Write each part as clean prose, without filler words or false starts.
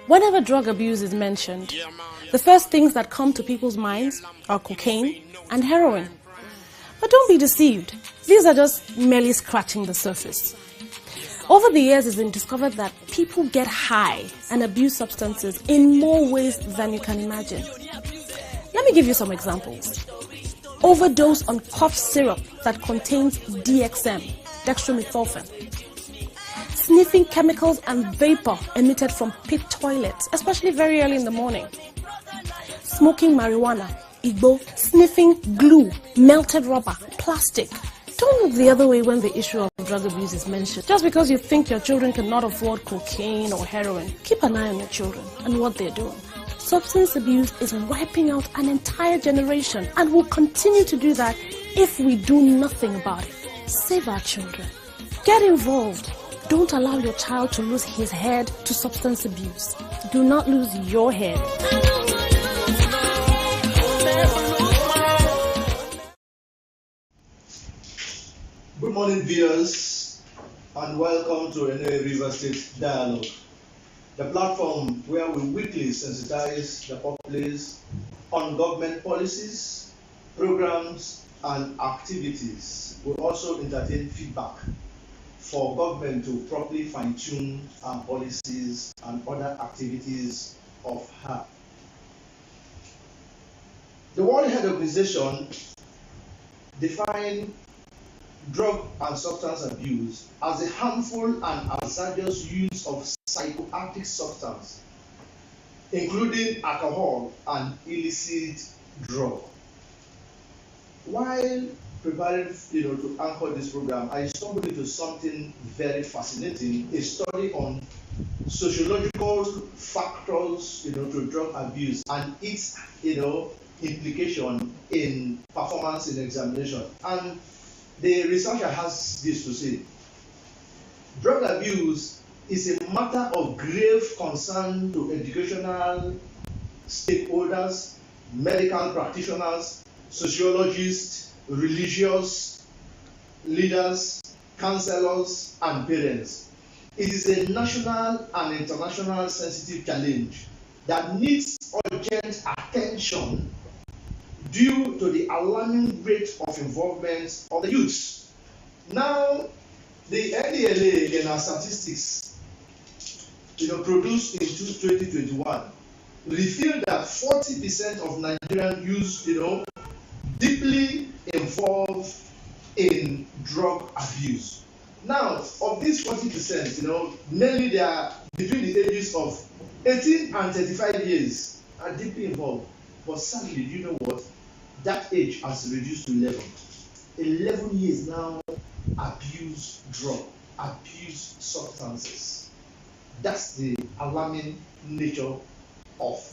Whenever drug abuse is mentioned, the first things that come to people's minds are cocaine and heroin. But don't be deceived. These are just merely scratching the surface. Over the years, it's been discovered that people get high and abuse substances in more ways than you can imagine. Let me give you some examples. Overdose on cough syrup that contains DXM, dextromethorphan. Sniffing chemicals and vapor emitted from pit toilets, especially very early in the morning. Smoking marijuana, igbo, sniffing glue, melted rubber, plastic. Don't look the other way when the issue of drug abuse is mentioned. Just because you think your children cannot afford cocaine or heroin, keep an eye on your children and what they're doing. Substance abuse is wiping out an entire generation and will continue to do that if we do nothing about it. Save our children. Get involved. Don't allow your child to lose his head to substance abuse. Do not lose your head. Good morning, viewers, and welcome to NOA River State Dialogue, the platform where we weekly sensitize the populace on government policies, programs, and activities. We also entertain feedback for government to properly fine-tune our policies and other activities of her. The World Health Organization defined drug and substance abuse as a harmful and hazardous use of psychoactive substance, including alcohol and illicit drug. While preparing to anchor this program, I stumbled into something very fascinating, a study on sociological factors to drug abuse and its implication in performance in examination. And the researcher has this to say: drug abuse is a matter of grave concern to educational stakeholders, medical practitioners, sociologists, religious leaders, counselors, and parents. It is a national and international sensitive challenge that needs urgent attention due to the alarming rate of involvement of the youths. Now, the NDLA in our statistics produced in 2021 revealed that 40% of Nigerian youths deeply involved in drug abuse. Now, of these 40%, mainly they are between the ages of 18 and 35 years are deeply involved. But sadly, do you know what? That age has reduced to 11. 11 years now abuse drug, abuse substances. That's the alarming nature of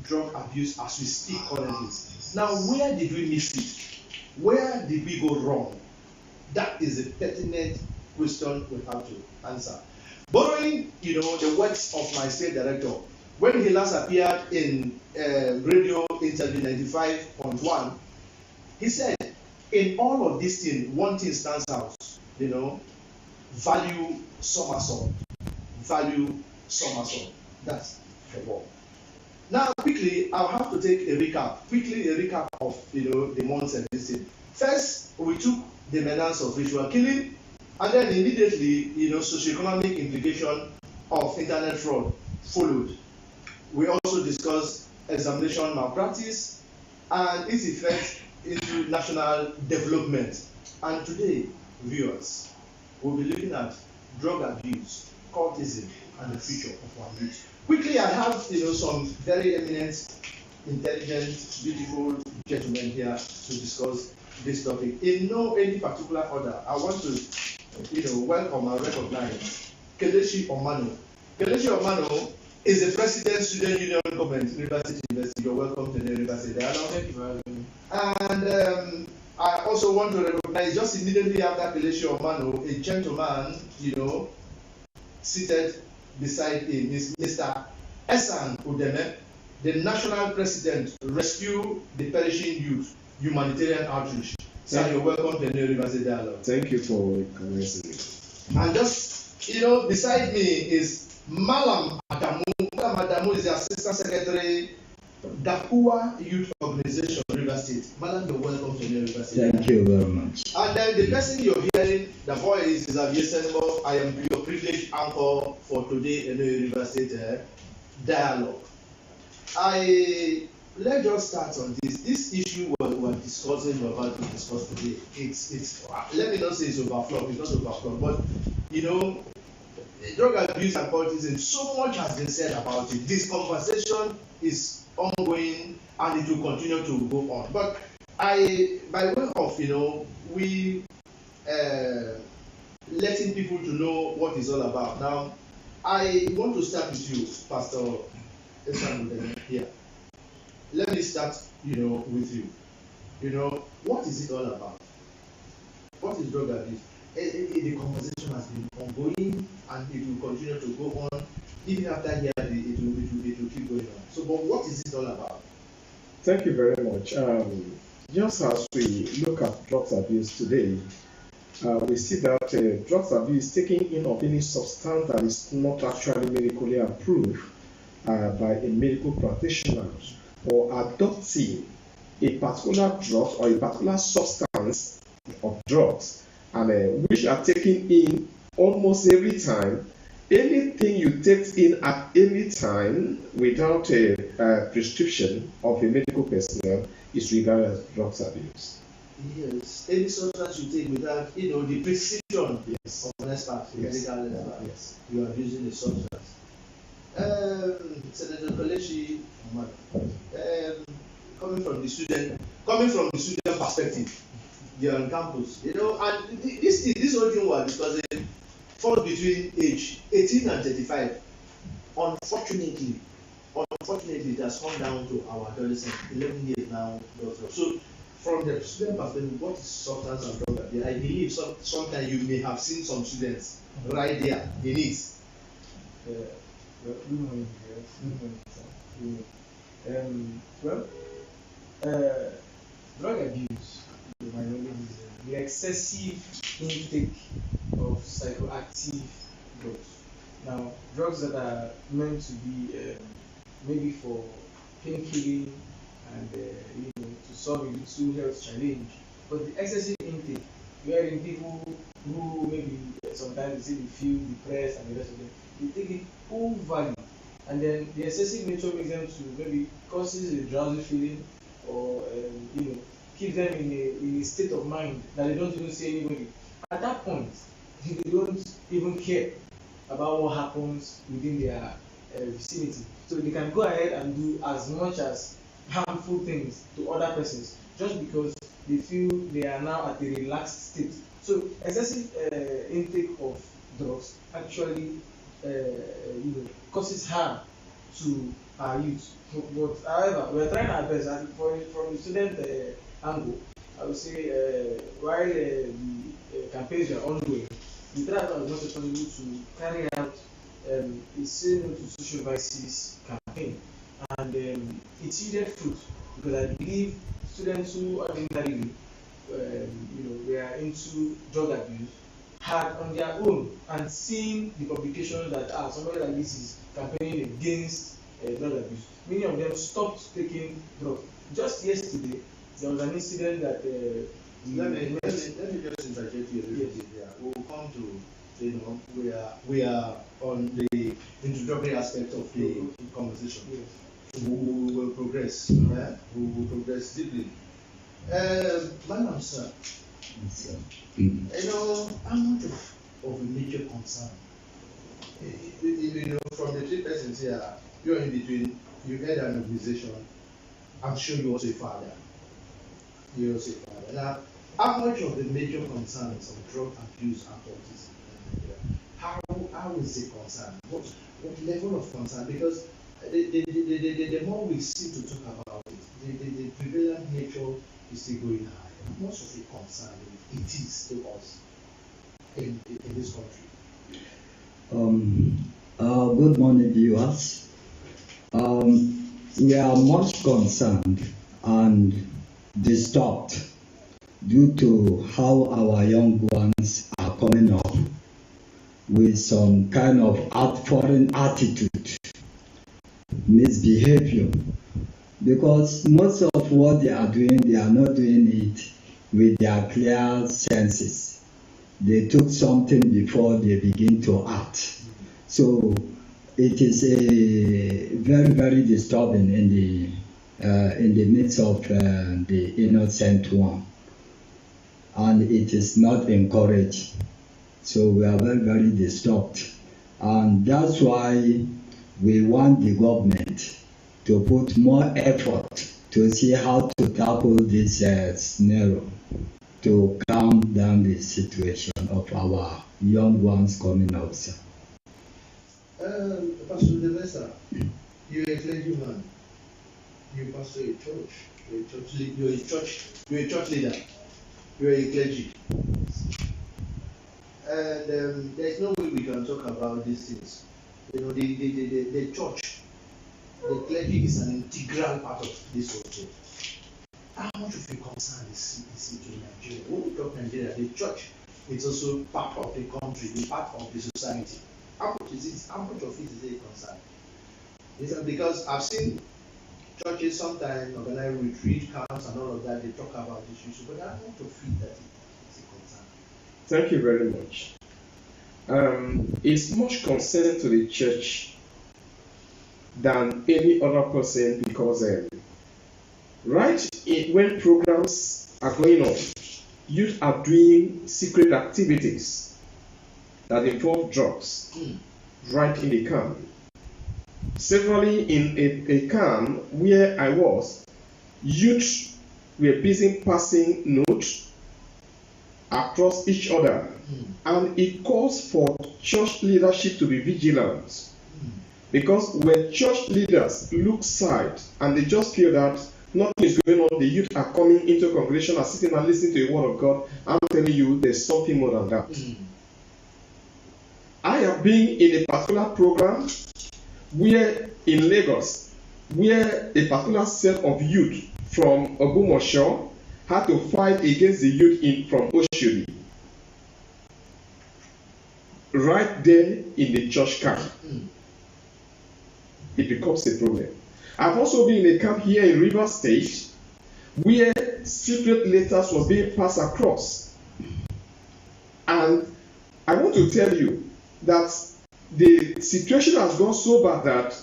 drug abuse as we speak currently. Now, where did we miss it? Where did we go wrong? That is a pertinent question we have to answer. Borrowing, the words of my state director, when he last appeared in radio interview 95.1, he said, in all of these things, one thing stands out, value somersault. Value somersault. That's the word. Now, quickly, I'll have to take a recap. Quickly, a recap of the months and this thing. First, we took the menace of ritual killing, and then immediately, socioeconomic implication of internet fraud followed. We also discussed examination malpractice and its effect into national development. And today, viewers, we'll be looking at drug abuse, CULTISM, and the future of our youth. Quickly, I have some very eminent, intelligent, beautiful gentlemen here to discuss this topic. In no any particular order, I want to welcome and recognize KELECHI OMANO. KELECHI OMANO is the President Student Union Government University. You're welcome to the University Dialogue. Thank you for having me. And I also want to recognize just immediately after KELECHI OMANO, a gentleman, seated beside him is Mr. ESSANG UDEME, the National President, Rescue the Perishing Youth, Humanitarian Outreach. So you're welcome to the University Dialogue. Thank you for recognizing me. And just, beside me is Mallam Adamu. Mallam Adamu is the Assistant Secretary, GARKUWA Youth Organization, River State. Mallam, you're welcome to River State. Thank you very much. And then the person you're hearing, the voice is Senemo. I am your privileged anchor for today NOA River State dialogue. Let's just start on this. This issue we're discussing, we're about to discuss today. It's let me not say it's overflow, it's not overflow, but you know, drug abuse and cultism, so much has been said about it. This conversation is ongoing and it will continue to go on. But by way of, you know, we letting people to know what it's all about. Now, I want to start with you, Pastor ESSANG here. Let me start, you know, with you. You know, what is it all about? What is drug abuse? The conversation has been ongoing and it will continue to go on. Even after here, it will keep going on. So, but what is it all about? Thank you very much. Just as we look at drugs abuse today, we see that drugs abuse, taking in of any substance that is not actually medically approved by a medical practitioner, or adopting a particular drug or a particular substance of drugs, and which are taken in almost every time. Anything you take in at any time without a prescription of a medical personnel is regarded as drugs abuse. Yes, any substance you take without, you know, the prescription Yes. of an expert, Yes. medical expert, Yes. you are abusing the substance. Senator KELECHI, coming from the student perspective, you're on campus, you know, and this whole thing was because it falls between age 18 and 35. Unfortunately, it has come down to our adolescents, 11 years now. So, from the student perspective, what is substance and drug abuse? I believe sometimes you may have seen some students right there in it. Good morning, drug abuse, the excessive intake of psychoactive drugs. Now, drugs that are meant to be maybe for painkilling and to solve a little health challenge, but the excessive intake, wherein people who maybe sometimes they feel depressed and the rest of them, they take it overly, and then the excessive nature makes them to maybe causes a drowsy feeling, or keep them in a state of mind that they don't even see anybody. At that point, they don't even care about what happens within their vicinity. So they can go ahead and do as much as harmful things to other persons just because they feel they are now at a relaxed state. So excessive intake of drugs actually causes harm to our youth. But however, we are trying our best. And from the student angle, I would say while the campaigns are ongoing, we try as much as possible to carry out a Say No to Social Vices campaign, and it's yielded fruit, because I believe students who ordinarily they are into drug abuse had on their own and seeing the publications that somebody like this is campaigning against drug abuse, many of them stopped taking drugs. Just yesterday, there was an incident that let me just interject you a little bit there. We'll come to, we are on the introductory aspect of the conversation. Yes. We will progress. Yeah? We will progress deeply. Madam, sir, how much of a major concern? From the three persons here, you're in between, you head an organization, I'm sure you're also a father. Now, how much of the major concerns of drug abuse and cultism? How is it concerned? What level of concern? Because the more we see to talk about it, the prevalent nature is still going high. How much of a concern it is to us in this country? Good morning, viewers. We are much concerned and disturbed due to how our young ones are coming up. with some kind of foreign attitude, misbehavior, because most of what they are not doing it with their clear senses. They took something before they begin to act. So it is a very, very disturbing in the midst of the innocent one, and it is not encouraged. So we are very, very disturbed, and that's why we want the government to put more effort to see how to tackle this scenario, to calm down the situation of our young ones coming up, sir. Pastor Udeme, you're a clergyman. You pastor a church. You're a church leader. You're a clergy. And there's no way we can talk about these things. You know, the church, the clergy is an integral part of this whole thing. How much of a concern is it to Nigeria? When we talk Nigeria, the church is also part of the country, part of the society. How much of it is a concern? Because I've seen churches sometimes organize retreat camps and all of that, they talk about this issue, but I want to feel that it's a concern. Thank you very much. It's much concern to the church than any other person, because when programs are going on, youth are doing secret activities that involve drugs right in the camp. Severally in a camp where I was, youth were busy passing notes across each other, and it calls for church leadership to be vigilant, because when church leaders look side and they just feel that nothing is going on, the youth are coming into congregation and sitting and listening to the word of God, I'm telling you there's something more than that. I have been in a particular program where in Lagos, where a particular set of youth from Ogbomoso had to fight against the youth from Oshodi, right there in the church camp. It becomes a problem. I've also been in a camp here in Rivers State where secret letters were being passed across. And I want to tell you that the situation has gone so bad that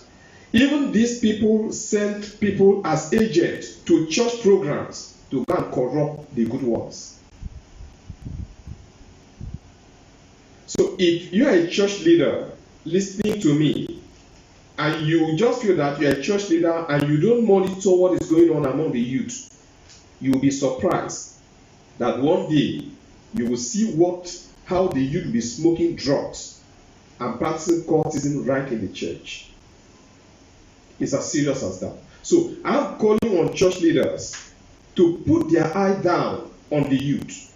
even these people send people as agents to church programs to go and corrupt the good ones. So if you are a church leader listening to me, and you just feel that you are a church leader and you don't monitor what is going on among the youth, you will be surprised that one day you will see how the youth will be smoking drugs and practicing cultism right in the church. It's as serious as that. So I'm calling on church leaders to put their eye down on the youth.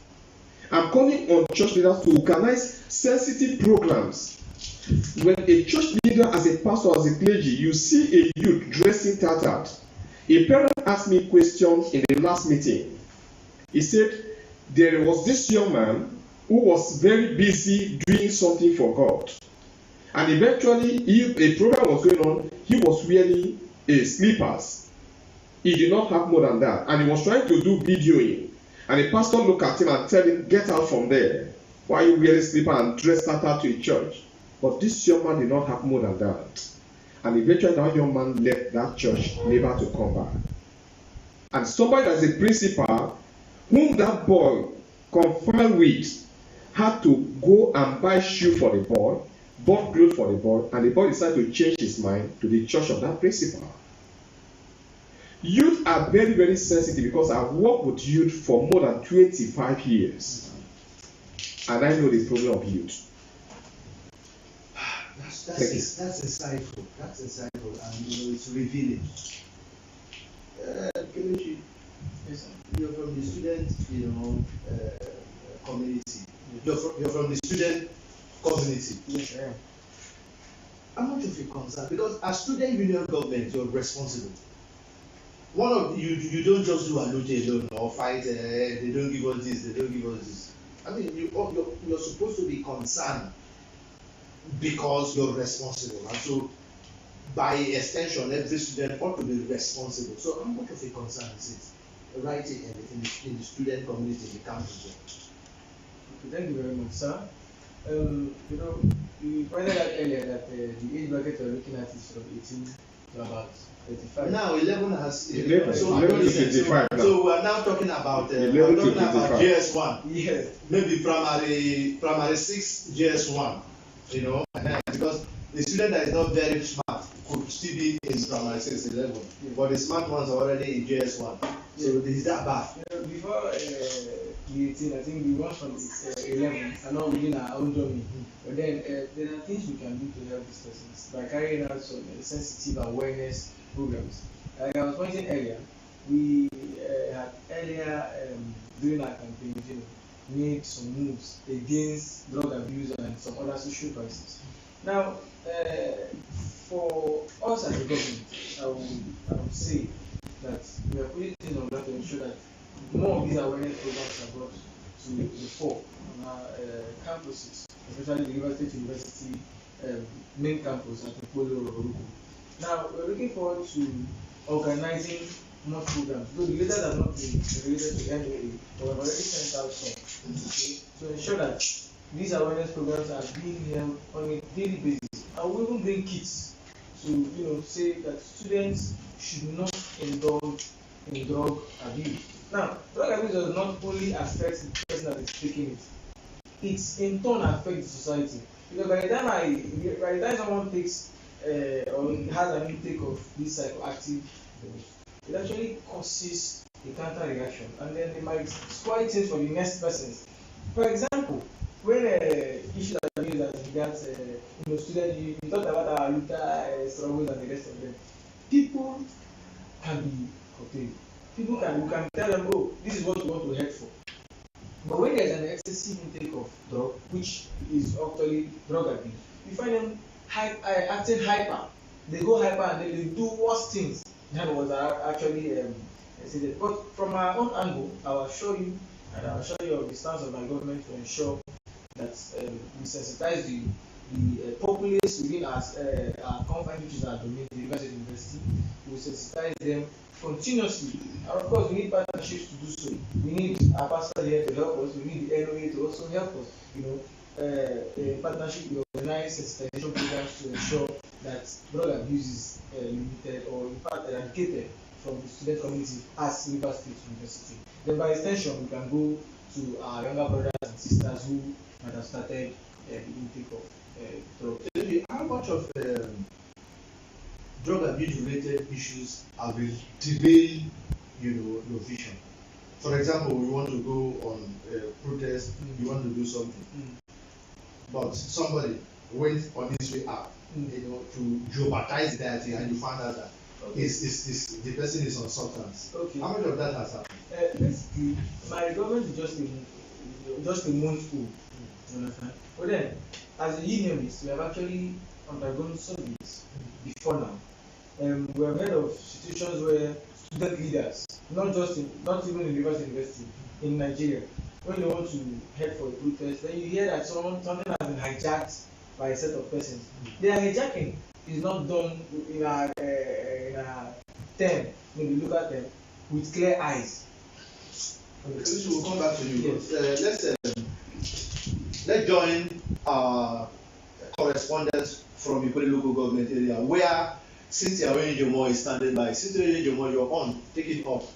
I'm calling on church leaders to organize sensitive programs. When a church leader, as a pastor, as a clergy, you see a youth dressing tattered. A parent asked me a question in the last meeting. He said there was this young man who was very busy doing something for God. And eventually, a program was going on, he was wearing slippers. He did not have more than that. And he was trying to do videoing. And the pastor looked at him and told him, "Get out from there. Why are you wearing slippers and dressed tattered to a church?" But this young man did not have more than that. And eventually that young man left that church, never to come back. And somebody as a principal, whom that boy confined with, had to go and buy shoe for the boy, bought clothes for the boy, and the boy decided to change his mind to the church of that principal. Youth are very, very sensitive, because I've worked with youth for more than 25 years. And I know the problem of youth. That's insightful. That's insightful, and it's revealing. Kelechi, you're from the student, community. You're from the student community. Yes, I am. How much of a concern? Because as student union government, you're responsible. One of you don't just do alote alone or fight. They don't give us this. They don't give us this. I mean, you're supposed to be concerned because you're responsible. And so, by extension, every student ought to be responsible. So, how much of a concern is it writing in the student community, in the campus? Okay, thank you very much, sir. You know, you pointed out earlier that the age bracket we're looking at is from 18 to about 35. Now 11 has 11, so 11 to 55 now. So we're now talking about we're talking about JS1. Yes. Maybe primary 6 JS1. You know, because the student that is not very smart could still be in primary 6 11, but the smart ones are already in JS1. So this is that bad. You know, before the 18, I think we went from 11 and not within our own journey. But then there are things we can do to help these persons by carrying out some sensitive awareness programs. Like I was pointing earlier, we had earlier during our campaign, you know, made some moves against drug abuse and some other social crises. Now, for us as a government, I would say that we are putting things on ground to ensure that more of these awareness programs are brought to the fore on our campuses, especially the River State University main campus at Polo or Ruku. Now, we're looking forward to organizing more programs. Though the letters have not been related to NOA, but we've already sent out some to ensure that these awareness programs are being held on a daily basis. And we even bring kits to say that students should not indulge in drug abuse. Now, drug abuse does not only affect the person that is taking it; it in turn affects the society. Because by the time someone takes or has an intake of this psychoactive drugs, it actually causes a counter reaction, and then it might spoil things for the next persons. For example, when issues are used as regards students, you talked about our Luther struggles and the rest of them. People can be curtailed. We can tell them, oh, this is what you want to head for. But when there's an excessive intake of drug, which is actually drug abuse, you find them acting hyper. They go hyper and then they do worse things than was actually stated. But from our own angle, I will show you and I will show you the stance of my government to ensure that we sensitize the populace within our confines, which is our domain, the University. We sensitize them continuously. And of course, we need partnerships to do so. We need our pastor here to help us. We need the NOA to also help us. A partnership with organized sensitization programs to ensure that drug abuse is limited or in fact eradicated from the student community as River State University. Then by extension, we can go to our younger brothers and sisters who might have started the intake of drugs. How much of drug abuse related issues have been derailed, your vision? For example, we want to go on protest, you want to do something, but somebody went on his way out, to jeopardize that, and you find out that the person is on substance. Okay. How much of that has happened? Basically, my government is just a month old. You understand? But then, as a unionist, we have actually undergone surveys before now. We have heard of situations where student leaders, not even in Rivers University, in Nigeria, when they want to head for a protest, then you hear that something has been hijacked by a set of persons. Their hijacking is not done in a term, when you look at them, with clear eyes. Okay, so we'll come back to you. Yes. Let's join our correspondents from the local government area where Cynthia Oyenjomo is standing by. Cynthia Oyenjomo, you're on. Take it off.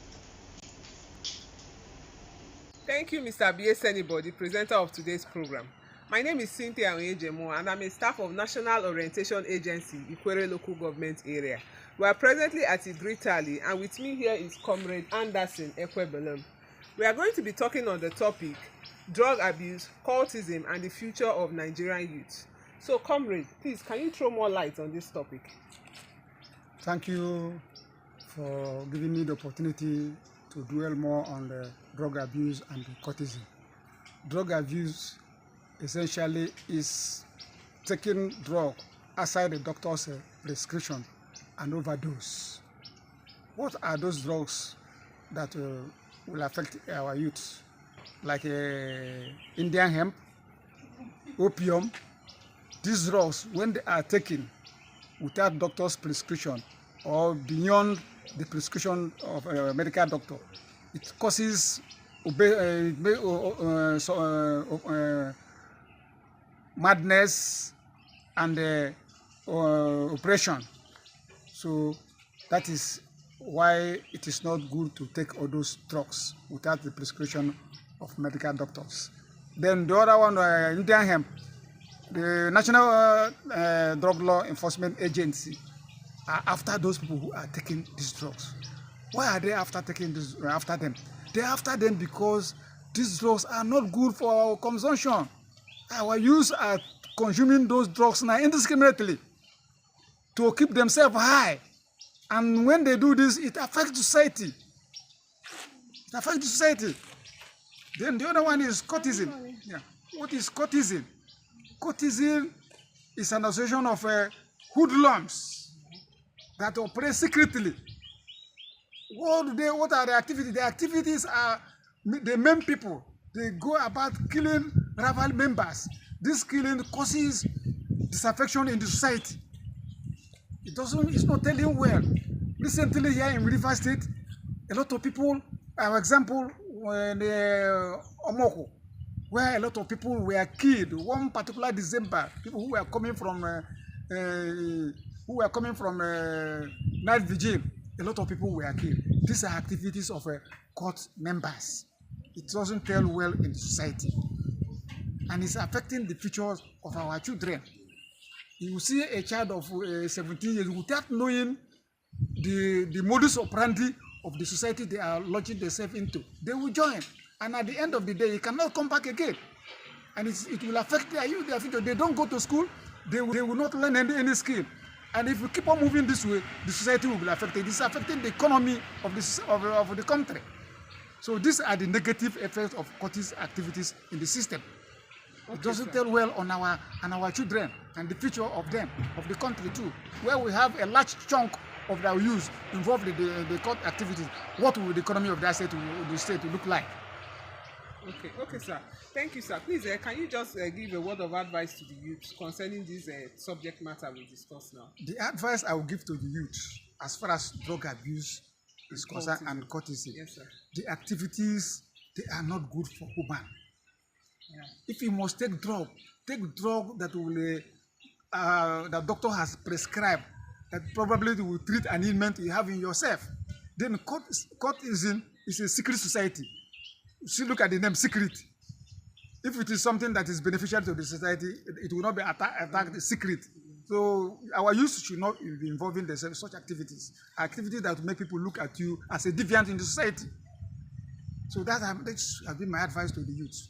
Thank you, Mr. B.S. Anybody, presenter of today's program. My name is Cynthia Oyenjomo and I'm a staff of National Orientation Agency, Ikwere Local Government Area. We are presently at Idritali and with me here is Comrade Anderson Ekwebelem. We are going to be talking on the topic, drug abuse, cultism and the future of Nigerian youth. So, Comrade, please, can you throw more light on this topic? Thank you for giving me the opportunity to dwell more on the drug abuse and the cultism. Drug abuse essentially is taking drug outside the doctor's prescription and overdose. What are those drugs that will affect our youth? Like Indian hemp, opium, these drugs, when they are taken without doctor's prescription or beyond the prescription of a medical doctor, it causes madness and oppression. So that is why it is not good to take all those drugs without the prescription of medical doctors. Then the other one, Indian hemp, the National Drug Law Enforcement Agency are after those people who are taking these drugs. Why are they after taking this, after them? They're after them because these drugs are not good for our consumption. Our youth are consuming those drugs now indiscriminately to keep themselves high. And when they do this, it affects society. It affects society. Then the other one is cultism. Yeah. What is cultism? Cultism is an association of hoodlums that operate secretly. What are the activities? The activities are the main people. They go about killing rival members. This killing causes disaffection in the society. It's not telling well. Recently here in River State, a lot of people, for example, when Omoko, where a lot of people were killed. One particular December, people who were coming from night vigil, a lot of people were killed. These are activities of court members. It doesn't tell well in the society, and it's affecting the futures of our children. You see a child of 17 years without knowing the modus operandi of the society they are launching themselves into. They will join, and at the end of the day, he cannot come back again. And it will affect their youth, their future. They don't go to school, they will not learn any skill. And if we keep on moving this way, the society will be affected. It's affecting the economy of the country. So these are the negative effects of cultist activities in the system. It doesn't tell well on our children and the future of them, of the country too, where we have a large chunk of our youth involved in the cult activities. What will the economy of that state, the state look like? Okay, sir. Thank you, sir. Please, can you just give a word of advice to the youth concerning this subject matter we discussed now? The advice I will give to the youth, as far as drug abuse is concerned and cultism, yes, sir. The activities, they are not good for human. Yeah. If you must take drug that will the doctor has prescribed, that probably will treat an ailment you have in yourself. Then cultism is a secret society. You should look at the name secret. If it is something that is beneficial to the society, it will not be attacked secret. So our youth should not be involved in themselves in such activities that will make people look at you as a deviant in the society. So that has been my advice to the youth.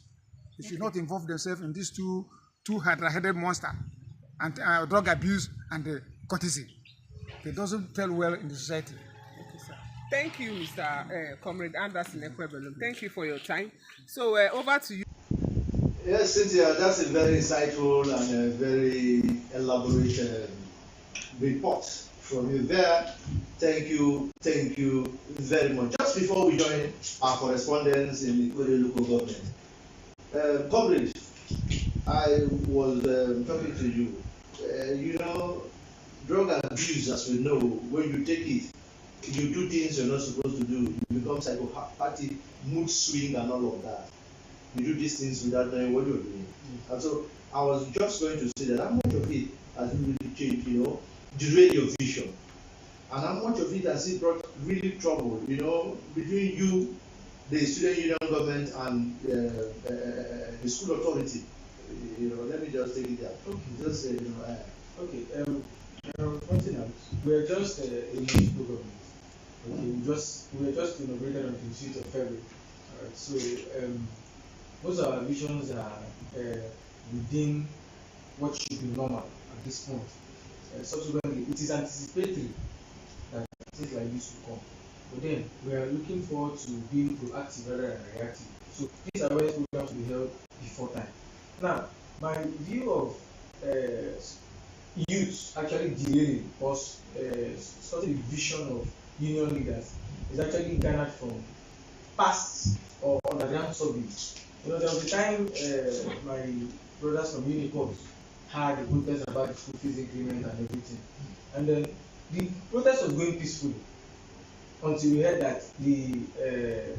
They should not involve themselves in these two hydra-headed monsters, and drug abuse and cultism. It doesn't tell well in the society. Okay, sir. Thank you, Mr. Comrade Anderson Ekwebelum. Thank you for your time. So over to you. Yes, Cynthia, that's a very insightful and a very elaborate report from you there. Thank you very much. Just before we join our correspondents in the Ikwere local government, comrade, I was talking to you. You know, drug abuse, as we know, when you take it, you do things you're not supposed to do. You become psychopathic, mood swing, and all of that. You do these things without knowing what you're doing. And so I was just going to say that how much of it has really changed, derailed your vision, and how much of it has it brought really trouble, between you, the student union government, and the school authority. Let me just take it there. Okay. Just say, pointing out, we're just a municipal government. Okay, we were just inaugurated on the 26th of February. Alright, so most of our visions are within what should be normal at this point. Subsequently, it is anticipatory that things like this will come. But then we are looking forward to being proactive rather than reactive. So these awareness programs will be held before time. Now, my view of youth actually derailing or sort of vision of union leaders is actually garnered from past or underground surveys. There was a time my brothers from Unicorns had a protest about the school fees increment and everything. And then the protest was going peacefully until we heard that the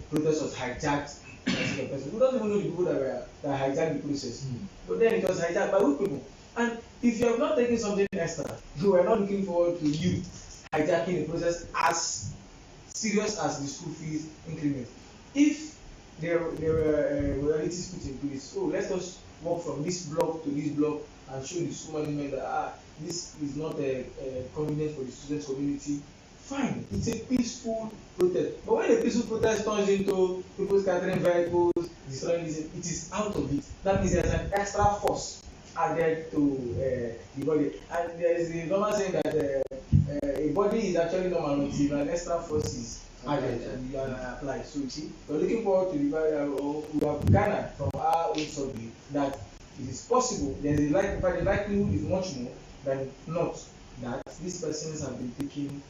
protest was hijacked by a person. We don't even know the people that hijacked the process. But then it was hijacked by good people. And if you have not taken something extra, you are not looking forward to you hijacking the process as serious as the school fees increment. If there were realities put in place, so let us walk from this block to this block and show the school management that this is not convenient for the student community. Fine, it's a peaceful protest. But when a peaceful protest turns into people scattering vehicles, destroying this, it is out of it. That means there's an extra force added to the body. And there is a normal saying that a body is actually normal until an extra force is added and you are applied. So you see, we're looking forward to we have garnered from our own survey that it is possible. There is the likelihood is much more than not that these persons have been taking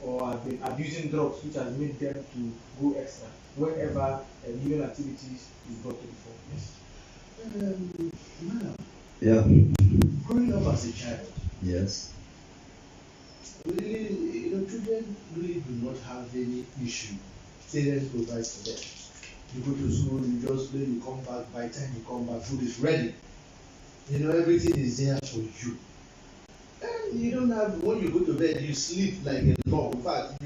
or have been abusing drugs, which has made them to go extra whenever human activities is brought to the fore. Yes. Madam, Yeah. growing up as a child, Yes. really, children really do not have any issue. Parents provide for them. You go to school, you just play, you come back. By the time you come back, food is ready. Everything is there for you. And you don't have, when you go to bed, you sleep like a log. In fact,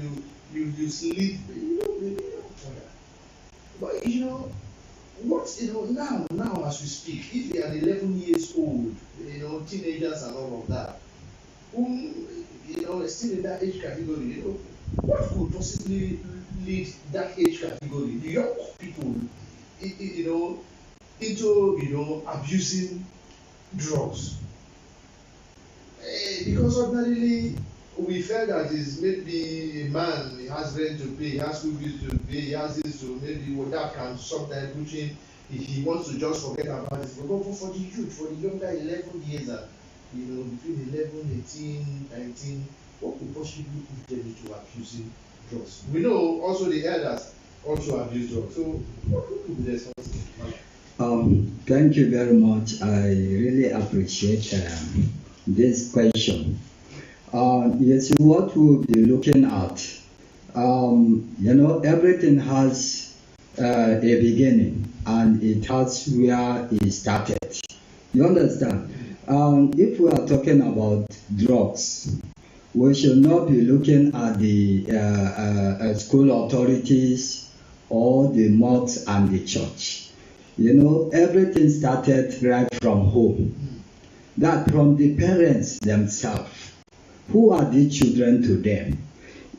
you sleep, you don't tire. But what, now as we speak, if you are 11 years old, teenagers and all of that, whom, still in that age category, what could possibly lead that age category, the young people, into, abusing drugs? Because ordinarily we felt that is maybe a man, he has rent to pay, he has school fees to pay, he has this to maybe that can sometimes put him, if he wants to just forget about it. But for the youth, for the younger 11 years, between 11, 18, 19, what could possibly put them into abusing drugs? We know also the elders also abuse drugs. So what could be the responsibility? Thank you very much. I really appreciate this question. Yes, what we'll be looking at, everything has a beginning and it has where it started. You understand? If we are talking about drugs, we should not be looking at the school authorities or the mosques and the church. Everything started right from home. That from the parents themselves. Who are the children to them?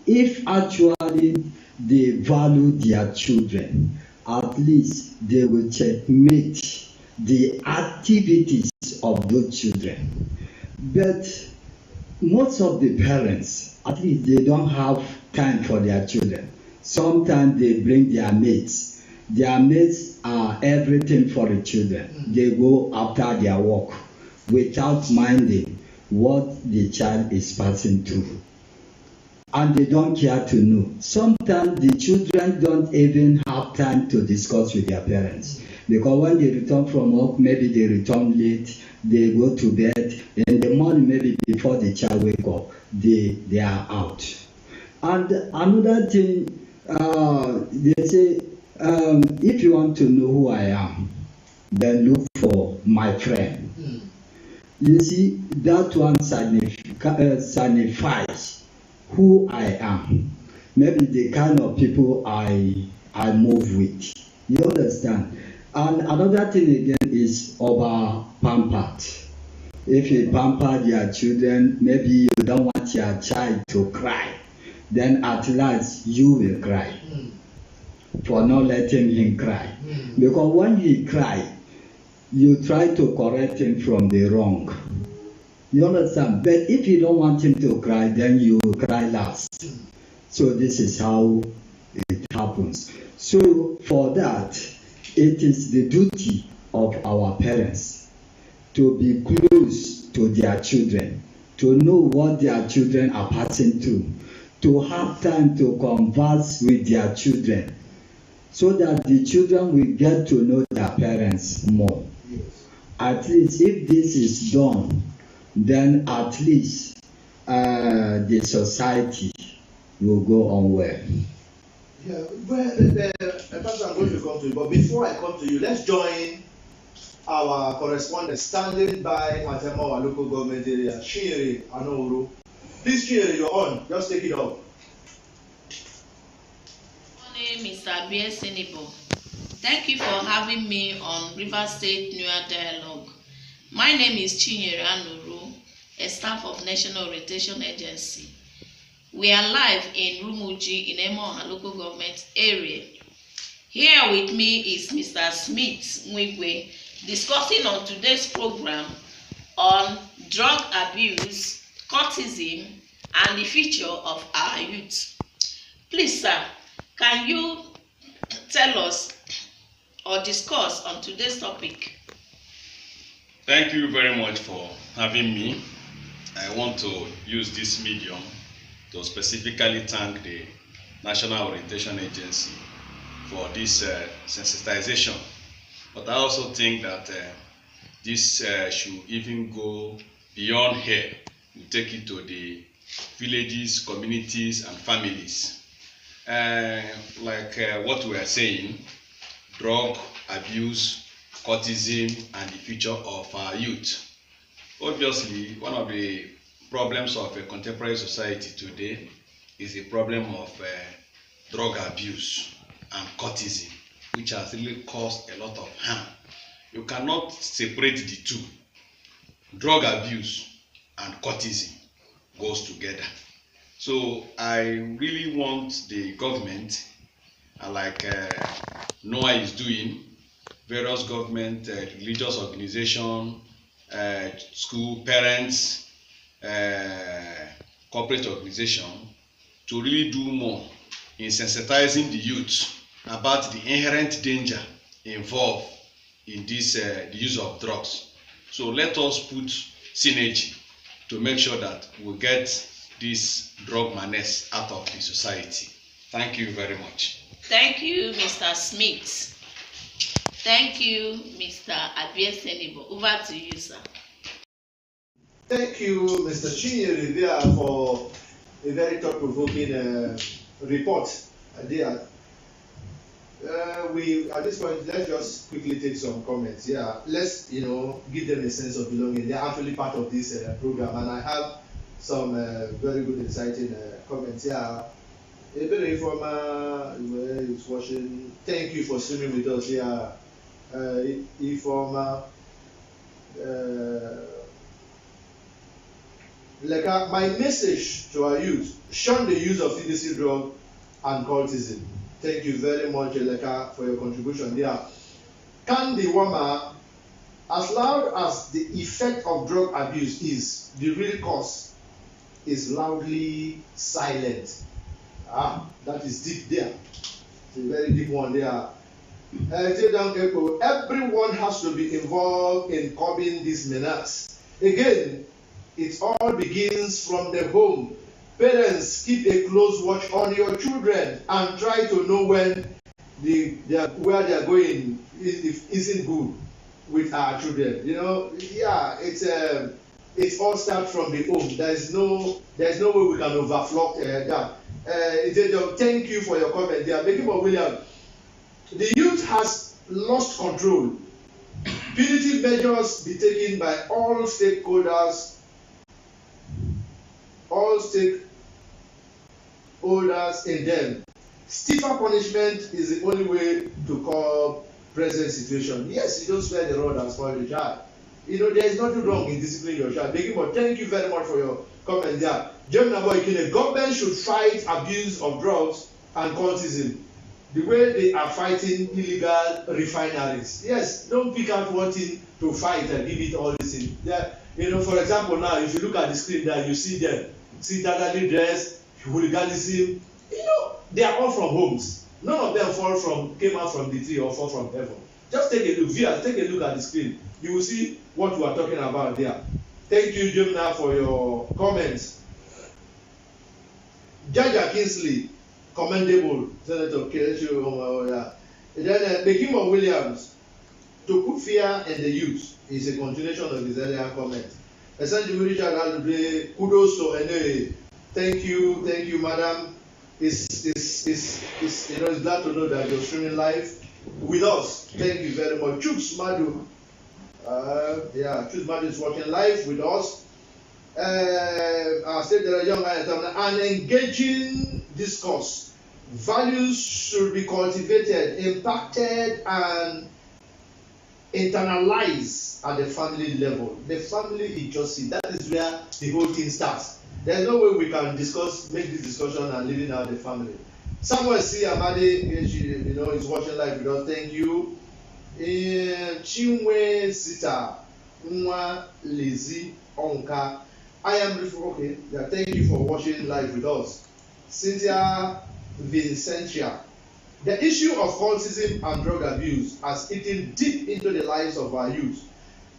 If actually they value their children, at least they will checkmate the activities of those children. But most of the parents, at least they don't have time for their children. Sometimes they bring their mates. Their mates are everything for the children. They go after their work without minding what the child is passing through. And they don't care to know. Sometimes the children don't even have time to discuss with their parents. Because when they return from work, maybe they return late, they go to bed. In the morning, maybe before the child wake up, they are out. And another thing, they say, if you want to know who I am, then look for my friend. You see, that one signifies who I am. Maybe the kind of people I move with. You understand? And another thing again is over pampered. If you pamper your children, maybe you don't want your child to cry, then at last you will cry for not letting him cry. Because when he cries, you try to correct him from the wrong. You understand? But if you don't want him to cry, then you cry last. So this is how it happens. So for that, it is the duty of our parents to be close to their children, to know what their children are passing through, to have time to converse with their children, so that the children will get to know their parents more. at least if this is done, then at least the society will go on well. Yeah, well, Pastor, I'm going to come to you, but before I come to you, let's join our correspondent standing by at our local government area, Chinyere Anouru. Please, Chinyere, you're on. Just take it off. Good morning, Mr. Biesenibo. Thank you for having me on River State NOA Dialogue. My name is Chinyere Anouru, a staff of National Orientation Agency. We are live in Rumuji in Emoha local government area. Here with me is Mr. Smith Mwigwe, discussing on today's program on drug abuse, cultism, and the future of our youth. Please, sir, can you tell us or discuss on today's topic? Thank you very much for having me. I want to use this medium to specifically thank the National Orientation Agency for this sensitization. But I also think that this should even go beyond here. We take it to the villages, communities, and families. What we are saying, drug abuse, cultism, and the future of our youth. Obviously, one of the problems of a contemporary society today is the problem of drug abuse and cultism, which has really caused a lot of harm. You cannot separate the two. Drug abuse and cultism goes together. So I really want the government, like NOA is doing, various government, religious organizations, school, parents, corporate organization, to really do more in sensitizing the youth about the inherent danger involved in this the use of drugs. So let us put synergy to make sure that we get this drug menace out of the society. Thank you very much. Thank you, Mr. Smith. Thank you, Mr. Abiesenibo. Over to you, sir. Thank you, Mr. Chinyere, there for a very thought-provoking report. There. At this point, let's just quickly take some comments. Yeah, let's give them a sense of belonging. They are actually part of this program, and I have some very good, exciting comments. Yeah, a very informal is watching. Thank you for streaming with us. Yeah, informal. My message to our youth: shun the use of illicit drug and cultism. Thank you very much, Eleka, for your contribution there. Can the woman, as loud as the effect of drug abuse is, the real cause is loudly silent. That is deep there. It's a very deep one there. Everyone has to be involved in curbing this menace. Again, it all begins from the home. Parents, keep a close watch on your children and try to know when where they are going isn't good with our children. It all starts from the home. There's no way we can overflow that. Thank you for your comment there. Making William, the youth has lost control. Punitive measures be taken by all stakeholders. In them. Stiffer punishment is the only way to curb present situation. Yes, you don't spare the rod and spoil the child. There is nothing wrong in disciplining your child. Thank you very much for your comment there. The government should fight abuse of drugs and cultism the way they are fighting illegal refineries. Yes, don't pick out one thing to fight and give it all this thing. For example, now if you look at the screen there, you see them. See Tagali dress, hooliganism. They are all from homes. None of them came out from the tree or fall from heaven. Just take a look. Viewers, take a look at the screen. You will see what we are talking about there. Thank you, Jemna, for your comments. Jaja Kingsley, commendable. Senator KELECHI. Then Begimo Williams. to put fear in the youth is a continuation of his earlier comment. Essentially, Richard, kudos to NOA. Thank you, madam. It's glad to know that you're streaming live with us. Thank you very much. Chooks Madu. Chooks Madu is watching live with us. I said there are young an engaging discourse. Values should be cultivated, impacted, and internalized at the family level. The family is just that is where the whole thing starts. There's no way we can make this discussion and leaving out the family. Somewhere see Amadi, is watching live with us. Thank you. Chinwe Sita Nwa Lezi Onka. I am okay. Yeah, thank you for watching live with us. Cynthia Vincentia. The issue of cultism and drug abuse has eaten deep into the lives of our youth.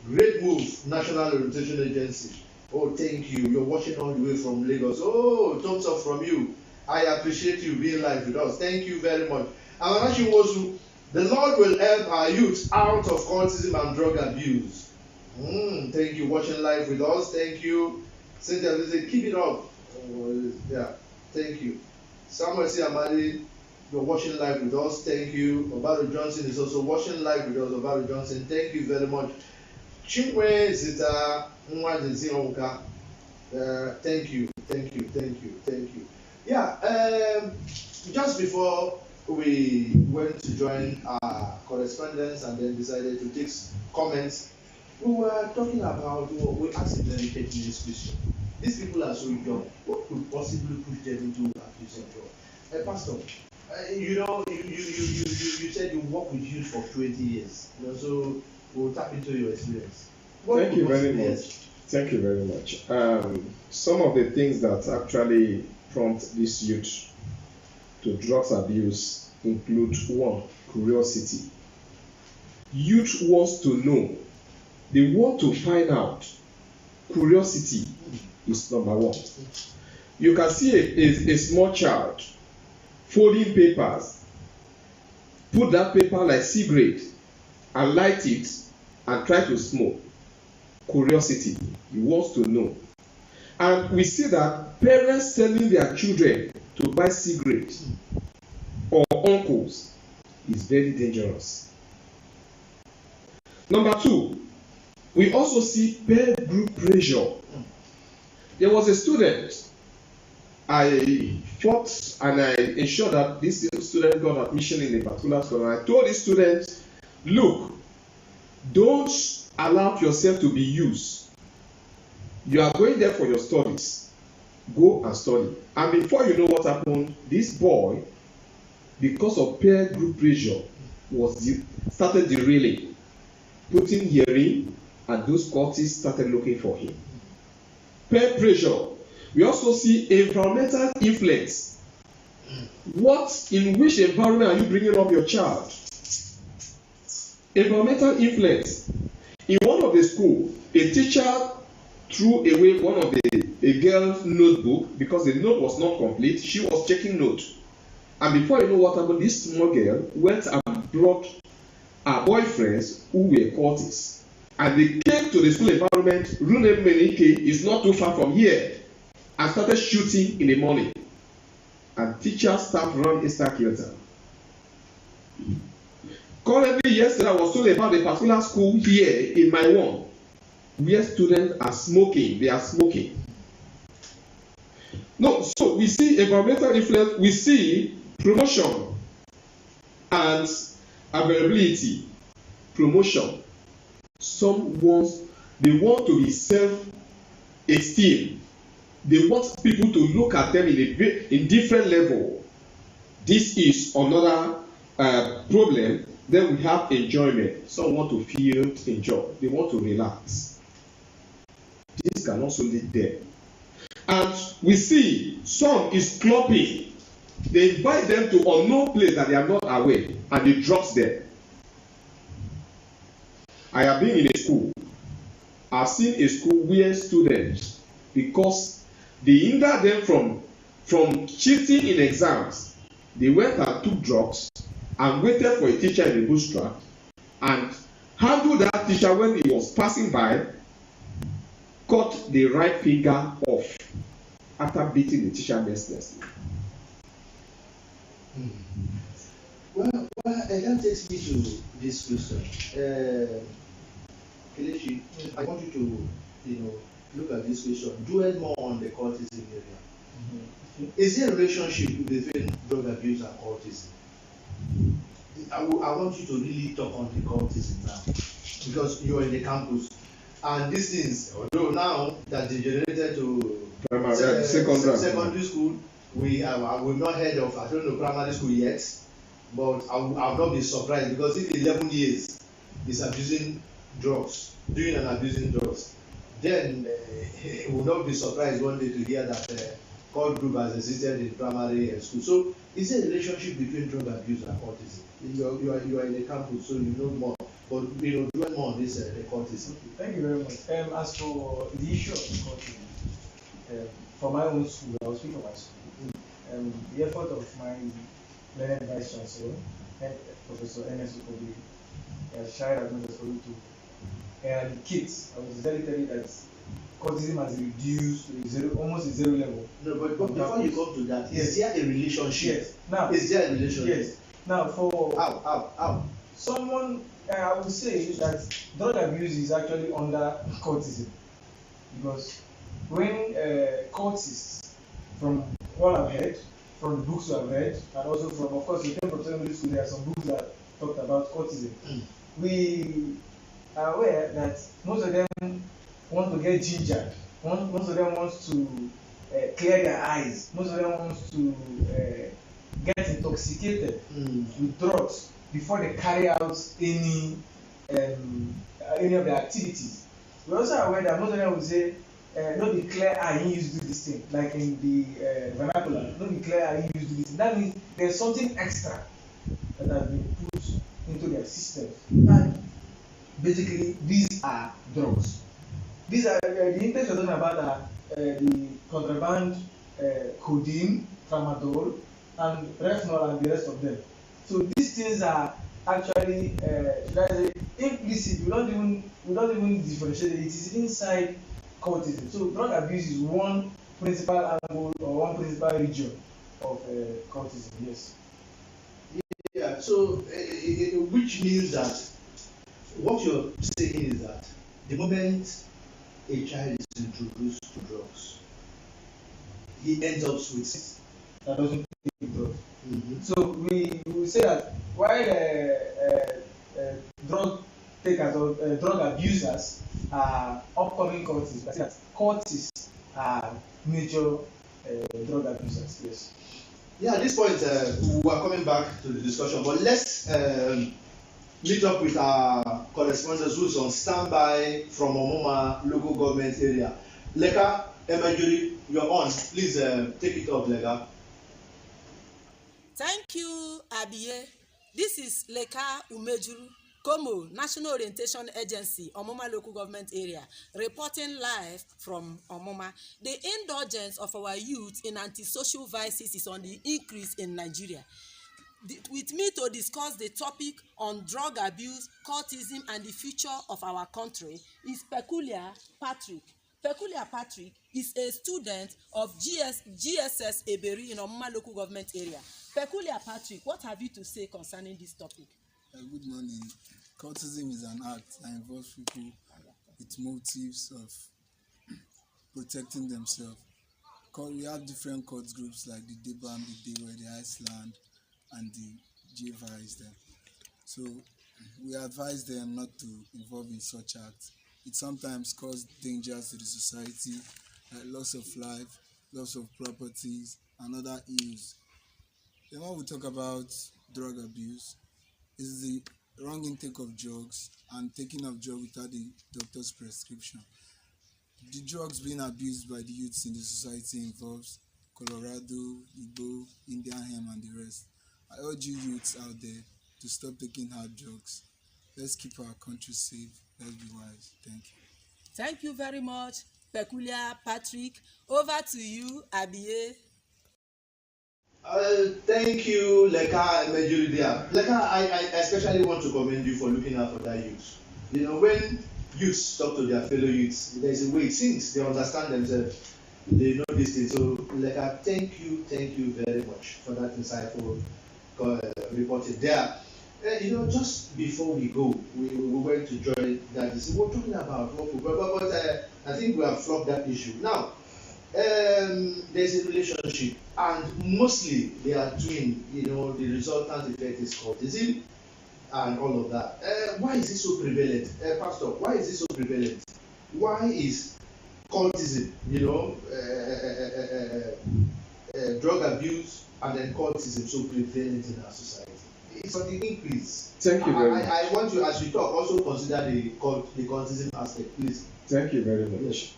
Great move, National Orientation Agency. Oh, thank you. You're watching all the way from Lagos. Oh, thumbs up from you. I appreciate you being live with us. Thank you very much. Amanashi Wosu, the Lord will help our youth out of cultism and drug abuse. Thank you. Watching live with us. Thank you. Cynthia, keep it up. Thank you. Samuel C. Amadi, you're watching live with us. Thank you. Obaru Johnson is also watching live with us. Obaru Johnson, thank you very much. Chimwe Zita Nwadezi Onka, thank you. Yeah, just before we went to join our correspondents and then decided to take comments, we were talking about, we asked them taking this question. These people are so young. What could possibly push them into abuse of drugs? Pastor, you said you work with youth for 20 years. So we'll tap into your experience. Thank you very much. Some of the things that actually prompt this youth to drugs abuse include: 1, curiosity. Youth wants to know. They want to find out. Curiosity is number 1. You can see a small child folding papers, put that paper like cigarette and light it and try to smoke. Curiosity, he wants to know. And we see that parents sending their children to buy cigarettes or uncles is very dangerous. Number 2, we also see peer group pressure. There was a student, I fought and I ensured that this student got admission in a particular school. And I told this student, look, don't allow yourself to be used. You are going there for your studies. Go and study. And before you know what happened, this boy, because of peer group pressure, started derailing, putting hearing, and those cultists started looking for him. Peer pressure. We also see environmental influence. In which environment are you bringing up your child? Environmental influence. In one of the schools, a teacher threw away one of a girl's notebook because the note was not complete. She was checking notes. And before you know what happened, this small girl went and brought her boyfriends who were cultists. And they came to the school environment. Runem Menike is not too far from here. And started shooting in the morning. And teachers, staff ran a kilter. Currently, yesterday I was told about a particular school here in Maiwan where students are smoking. They are smoking. No, so we see environmental influence, we see promotion and availability. Promotion. They want to be self-esteem. They want people to look at them in different level. This is another problem. Then we have enjoyment. Some want to feel enjoy. They want to relax. This can also lead them. And we see some is clubbing. They invite them to unknown place that they are not aware, and they drugs them. I have been in a school. I've seen a school where students, because they hinder them from cheating in exams, they went and took drugs and waited for a teacher in the bootstrap and handled that teacher when he was passing by, cut the right finger off after beating the teacher mercilessly. Well, that takes me to this question. Kelechi, I want you to, look at this question. Dwell more on the cultism area. Is there a relationship between drug abuse and cultism? I want you to really talk on the cultism now, because you are in the campus, and these things, although now that degenerated to secondary school, we've not heard of, I don't know, primary school yet, but I'll not be surprised, because if 11 years is abusing drugs, doing and abusing drugs, then will not be surprised one day to hear that cult group has existed in primary school. So, is there a relationship between drug abuse and cultism? You are in the campus, so you know more. But dwell more on this the cultism. Thank you very much. As for the issue of cultism, for my own school, I will speak for my school. The effort of my learned vice chancellor, Professor N.S. Ukobi, has tried as much as possible to eradicate. I was very tell you that cultism has reduced to almost a zero level. No, but before you come to that, is there a relationship? Yes. Now, is there a relationship? Yes. Now, for how? Someone, I would say that drug abuse is actually under cultism, because when cultists, from what I've heard, from the books I've read, and also from, of course, within secondary school, there are some books that talked about cultism. We are aware that most of them want to get gingered. Most of them want to clear their eyes. Most of them want to get intoxicated with drugs before they carry out any of their activities. We're also aware that most of them will say, "No be clear eye, you used to do this thing," like in the vernacular. "No be clear eye, you used to do this thing." That means there's something extra that has been put into their system, and basically these are drugs. These are the intakes we're talking about the contraband, codeine, tramadol, and retinol, and the rest of them. So these things are actually implicit. We don't even differentiate it. It is inside cultism. So drug abuse is one principal angle or one principal region of cultism. Yes. Yeah. So which means that what you're saying is that the moment a child is introduced to drugs, he ends up with that doesn't take drugs. So we say that while drug abusers are upcoming cultists, but that cultists are major drug abusers. Yes. Yeah, at this point we are coming back to the discussion, but let's meet up with our correspondent who's on standby from Omoma local government area. Leka Emajuri, you're on. Please take it up, Leka. Thank you, Abiye. This is Leka Umejuru, Como, National Orientation Agency, Omoma Local Government Area, reporting live from Omoma. The indulgence of our youth in antisocial vices is on the increase in Nigeria. With me to discuss the topic on drug abuse, cultism, and the future of our country is Peculiar Patrick. Peculiar Patrick is a student of GSS Eberi in Omoma Local Government Area. Peculiar Patrick, what have you to say concerning this topic? Good morning. Cultism is an act that involves people with motives of protecting themselves. We have different cult groups like the Debam, the Dewe, the Iceland, and the JVIs there. So we advise them not to involve in such acts. It sometimes causes dangers to the society, like loss of life, loss of properties, and other ills. Then when we talk about drug abuse, is the wrong intake of drugs and taking of drugs without the doctor's prescription. The drugs being abused by the youths in the society involves Colorado, Igbo, Indian hemp, and the rest. I urge you youths out there to stop taking hard drugs. Let's keep our country safe. Let's be wise. Thank you. Thank you very much, Peculiar Patrick. Over to you, Abiye. Thank you, Leka Emejuri there. Leka, I especially want to commend you for looking out for that youth. You know, when youths talk to their fellow youths, there's a way it sinks. They understand themselves. They know this thing. So, like, I thank you very much for that insightful reporting there. You know, just before we go, we went to join that. We're talking about but I think we have flogged that issue. Now, there's a relationship, and mostly they are twin. You know, the resultant effect is cultism and all of that. Why is it so prevalent? Pastor, why is it so prevalent? Why is cultism, you know, drug abuse and then cultism so prevalent in our society? It's on the increase. Thank you very much. I want you, as we talk, also consider the cultism aspect, please. Thank you very much.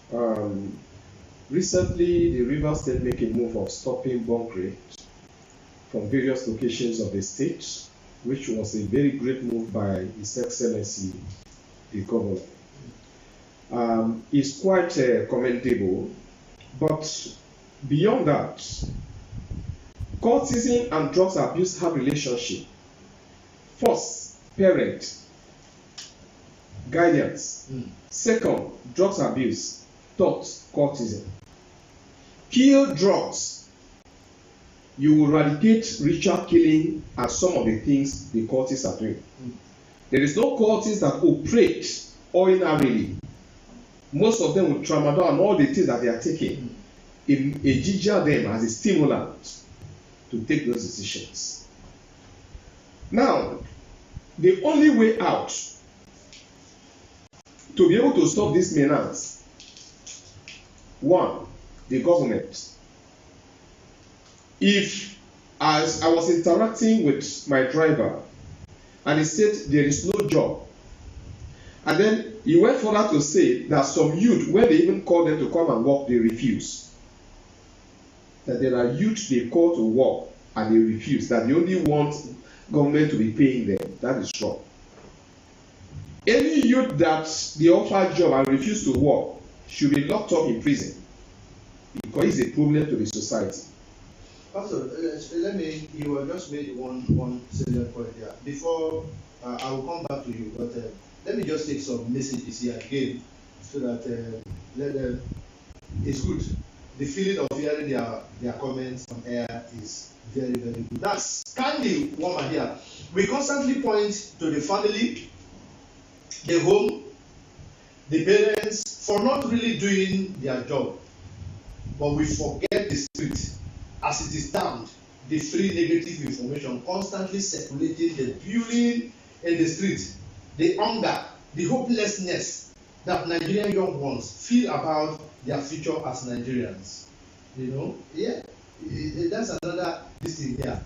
Recently, the Rivers State make a move of stopping bunk rate from various locations of the state, which was a very great move by His Excellency, the Governor. It's quite commendable, but beyond that, cultism and drugs abuse have relationship. First, parent, guidance. Second, drugs abuse. Third, cultism. Kill drugs, you will eradicate ritual killing and some of the things the cultists are doing. There is no cultist that operate ordinarily. Most of them will tramadol and all the things that they are taking a ginger them as a stimulant to take those decisions. Now, the only way out to be able to stop this menace, one, the government. If, as I was interacting with my driver, and he said there is no job, and then he went further to say that some youth, when they even call them to come and work, they refuse. That there are youth they call to work and they refuse, that they only want government to be paying them. That is wrong. Any youth that they offer job and refuse to work should be locked up in prison because it's a problem to the society. Also, you have just made one salient point there. Before, I will come back to you, but let me just take some messages here again so that it's good. The feeling of hearing their comments on air is very, very good. That's Candy Woman here. We constantly point to the family, the home, the parents for not really doing their job. But we forget the street. As it is termed, the free negative information constantly circulating, the bullying in the street, the hunger, the hopelessness that Nigerian young ones feel about their future as Nigerians. You know, yeah, that's another thing here.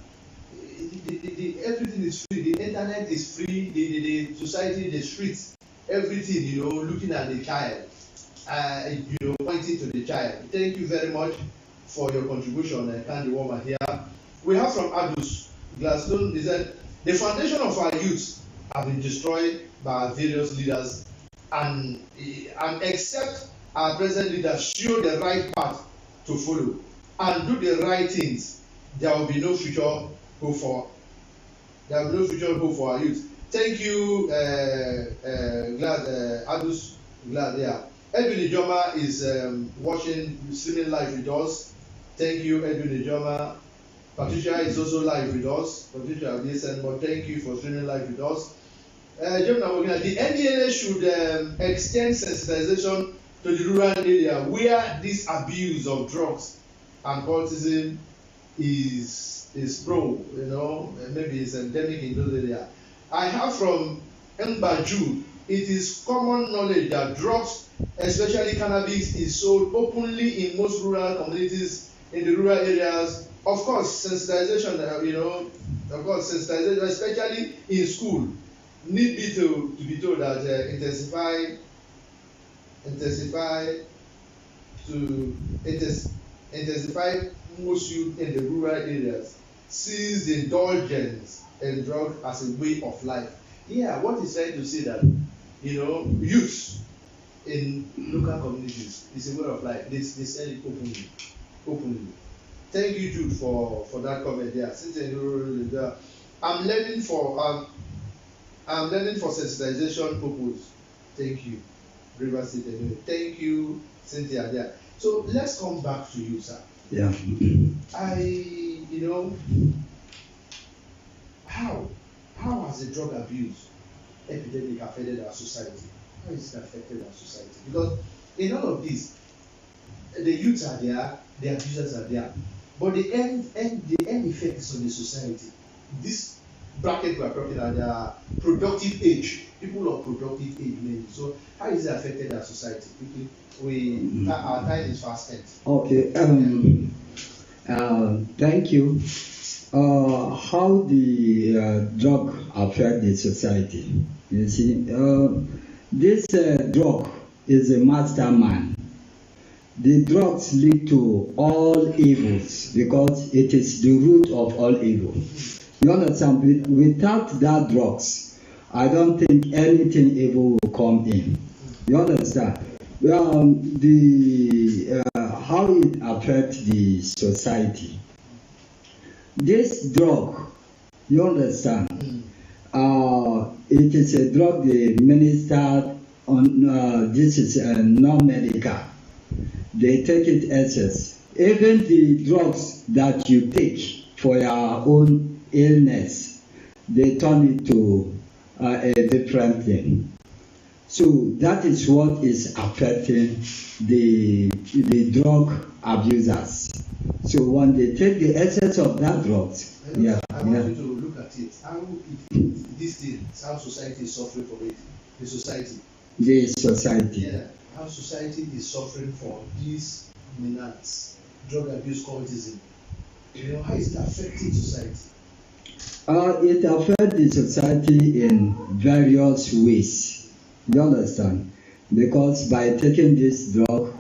Everything is free. The internet is free. The society, the streets, everything. You know, looking at the child, you know, pointing to the child. Thank you very much for your contribution, Candy Woman here. We have from Adus Gladstone. He said the foundation of our youth have been destroyed by our various leaders, and except our present leaders show the right path to follow and do the right things, there will be no future hope for our youth. Thank you, Adus Glad. Yeah, Edwin Ijoma is watching streaming live with us. Thank you, Edwin Ijoma. Patricia is also live with us. Patricia, listen, but thank you for streaming live with us. The NDLA should extend sensitization to the rural area where this abuse of drugs and cultism is prone. You know, maybe it's endemic in those areas. I have from Mbaju, it is common knowledge that drugs, especially cannabis, is sold openly in most rural communities in the rural areas. Of course, sensitization, sensitization, especially in school, need be to be told that intensify most youth in the rural areas sees the indulgence in drugs as a way of life. Yeah, what he's trying to say that, you know, youth in local communities is a way of life. They sell it openly. Thank you, Jude, for that comment there. I'm learning for sensitization purpose. Thank you, River State NOA. Thank you, Cynthia. There. So let's come back to you, sir. Yeah. How has the drug abuse epidemic affected our society? How has it affected our society? Because in all of this, the youths are there, the abusers are there, but the end effect is on the society. This bracket we are talking about, their productive age, people of productive age mainly. So how is it affected our society? Our time is fast spent. Okay. Thank you. How the drug affect the society? You see, this drug is a mastermind. The drugs lead to all evils because it is the root of all evil. You understand? Without that drugs, I don't think anything evil will come in. You understand? How it affects the society. This drug, you understand? It is a drug they administer on. This is non-medical. They take it SS. Even the drugs that you take for your own illness, they turn it to a different thing. So that is what is affecting the drug abusers. So when they take the excess of that drugs, I want you to look at it. These things, how society is suffering for it. The society. The society. Yeah. How society is suffering for these menace, drug abuse, cultism. How is it affecting society? It affects the society in various ways. You understand? Because by taking this drug,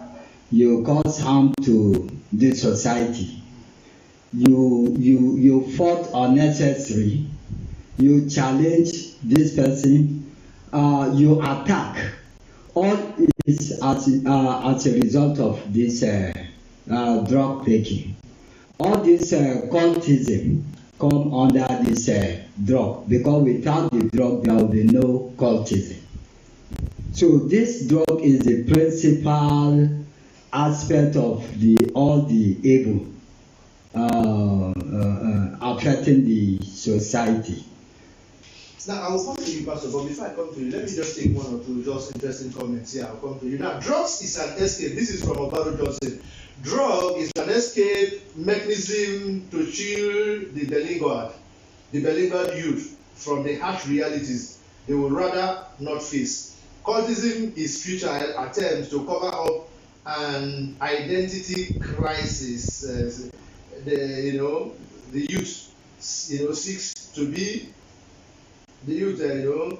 you cause harm to the society. You fought unnecessary. You challenge this person. You attack. All is as a result of this drug taking. All this cultism come under this drug, because without the drug there will be no cultism. So this drug is the principal aspect of all the evil affecting the society. Now, I will come to you, Pastor, but before I come to you, let me just take one or two just interesting comments here. I'll come to you. Now, drugs is an escape. This is from Obaro Johnson. Drug is an escape mechanism to shield the beleaguered youth from the harsh realities they would rather not face. Cultism is future attempts to cover up an identity crisis. The youth, seeks to be. The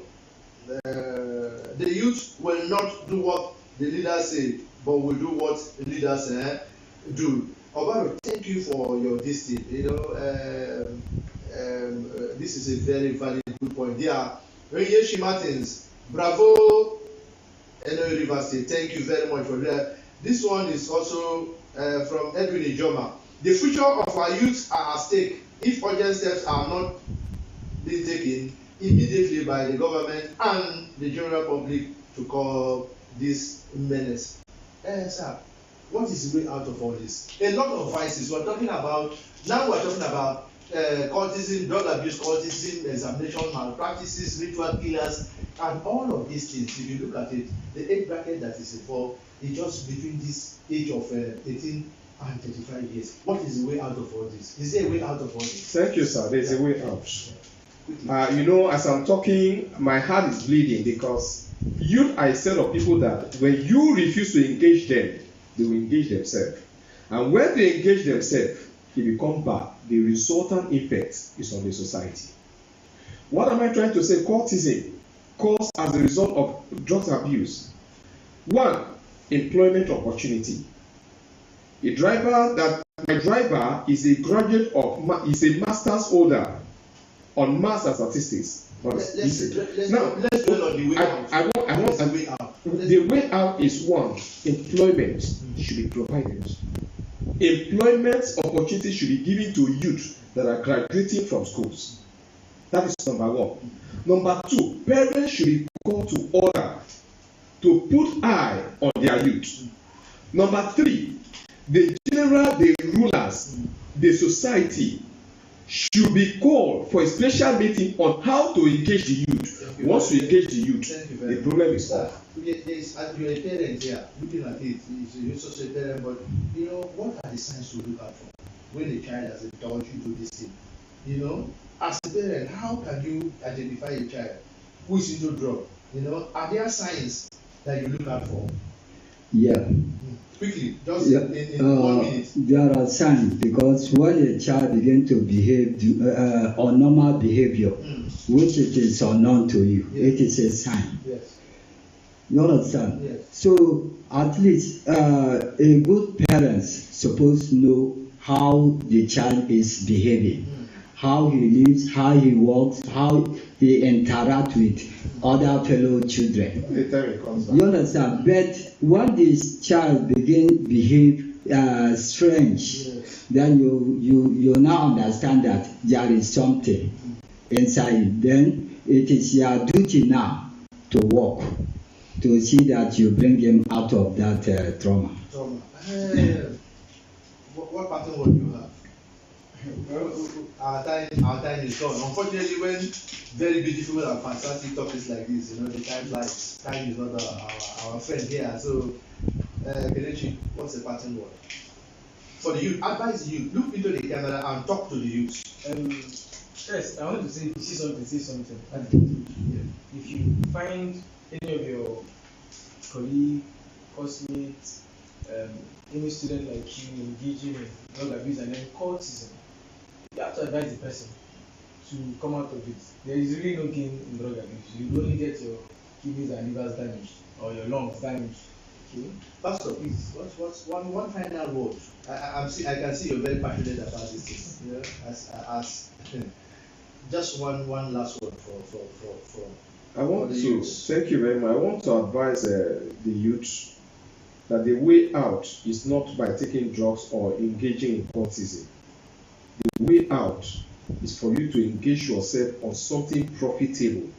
youth will not do what the leaders say, but will do what the leaders do. Obaro, thank you for your distance. This is a very valid good point. Yeah, Renyeshi Martins, bravo, NOA River State. Thank you very much for that. This one is also from Edwin Ijoma. The future of our youth are at stake if urgent steps are not being taken immediately by the government and the general public to curb this menace. Sir, what is the way out of all this? A lot of vices. We're talking about cultism, drug abuse, cultism, examination malpractices, ritual killers, and all of these things. If you look at it, the age bracket that is involved is just between this age of 18 and 35 years. What is the way out of all this? Is there a way out of all this? Thank you, sir. There's a way out. As I'm talking, my heart is bleeding because youth are a set of people that when you refuse to engage them, they will engage themselves. And when they engage themselves, they become bad. The resultant effect is on the society. What am I trying to say? Cultism caused as a result of drug abuse. One, employment opportunity. My driver is a graduate is a master's holder on mass and statistics. Let's go on the way out. The way out is one, employment should be provided. Employment opportunities should be given to youth that are graduating from schools. That is number one. Number two, parents should be called to order to put eye on their youth. Number 3, the rulers, the society should be called for a special meeting on how to engage the youth. Once you engage the youth, the problem is off. Yes, you're a parent here, looking at it, you're also a parent, but you know, what are the signs to look out for when a child has indulged into this thing? You know, as a parent, how can you identify a child who is into drug? You know, are there signs that you look out for? Yeah. Quickly, just in 1 minute. There are signs, because when a child begins to behave unnormal behavior, which it is unknown to you, it is a sign. Yes. You understand? Yes. So at least a good parent supposed to know how the child is behaving, how he lives, how he walks, how he interacts with other fellow children. You understand? But when this child behave strange, then you now understand that there is something inside. Then it is your duty now to work, to see that you bring him out of that trauma. What pattern would you have? Our time is gone. Unfortunately, when very beautiful and fantastic topics like this, you know, the time is not our friend here. So, Kelechi, what's the pattern word? For the youth, advise the youth, look into the camera and talk to the youth. Yes, I want to say, if you see something, say something. Yeah. If you find any of your colleague, classmates, any student like you engaging in drug abuse and then cultism, you have to advise the person to come out of it. There is really no gain in drug abuse. You only get your kidneys and livers damaged or your lungs damaged. Okay? Pastor, please, what's one final word? I can see you're very passionate about this thing. Yeah? As just one last word for I want the to youth. thank you very much. I want to advise the youth that the way out is not by taking drugs or engaging in cultism. The way out is for you to engage yourself on something profitable,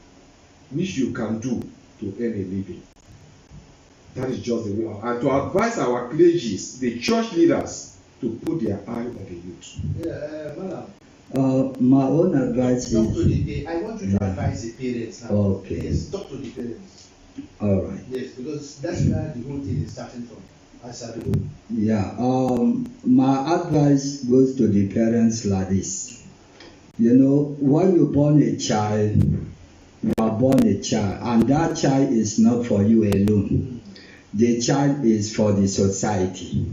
which you can do to earn a living. That is just the way out. And to advise our clergies, the church leaders, to put their eye on the youth. Yeah, Mallam. My own advice is. I want you to advise the parents now. Okay. Yes, talk to the parents. All right. Yes, because that's where the whole thing is starting from. Yeah. My advice goes to the parents like this. You know, when you born a child, you are born a child, and that child is not for you alone. The child is for the society.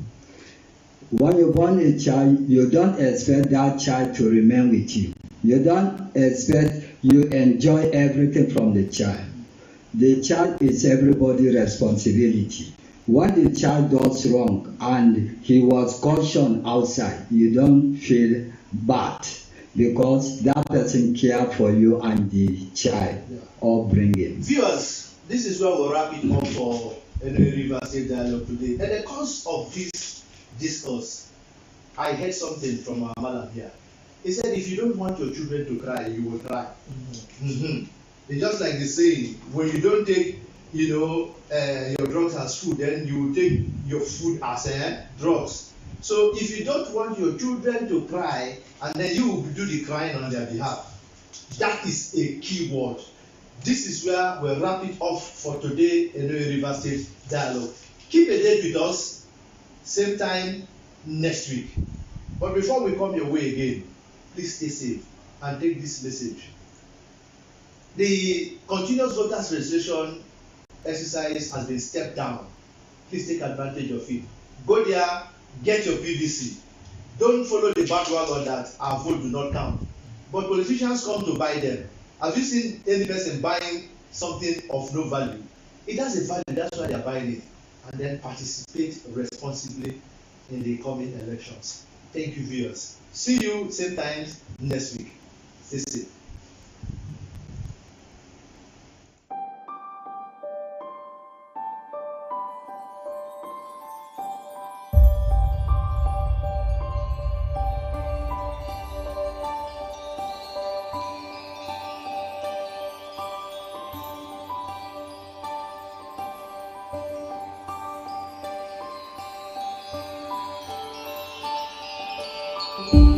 When you born a child, you don't expect that child to remain with you. You don't expect you enjoy everything from the child. The child is everybody's responsibility. When the child does wrong and he was cautioned outside, you don't feel bad because that person cared for you and the child upbringing. Viewers, this is where we'll wrap it up for NOA River State Dialogue today. In the course of this discourse, I heard something from our MALLAM here. He said, if you don't want your children to cry, you will cry. It's just like the saying, when you don't take your drugs as food, then you will take your food as drugs. So if you don't want your children to cry, and then you will do the crying on their behalf, that is a key word. This is where we'll wrap it off for today in NOA River State Dialogue. Keep a date with us, same time next week. But before we come your way again, please stay safe and take this message. The continuous voters registration exercise has been stepped down. Please take advantage of it. Go there, get your PVC. Don't follow the bandwagon that our vote do not count. But politicians come to buy them. Have you seen any person buying something of no value? It has a value, that's why they are buying it. And then participate responsibly in the coming elections. Thank you, viewers. See you same time next week. Stay safe. Igbo.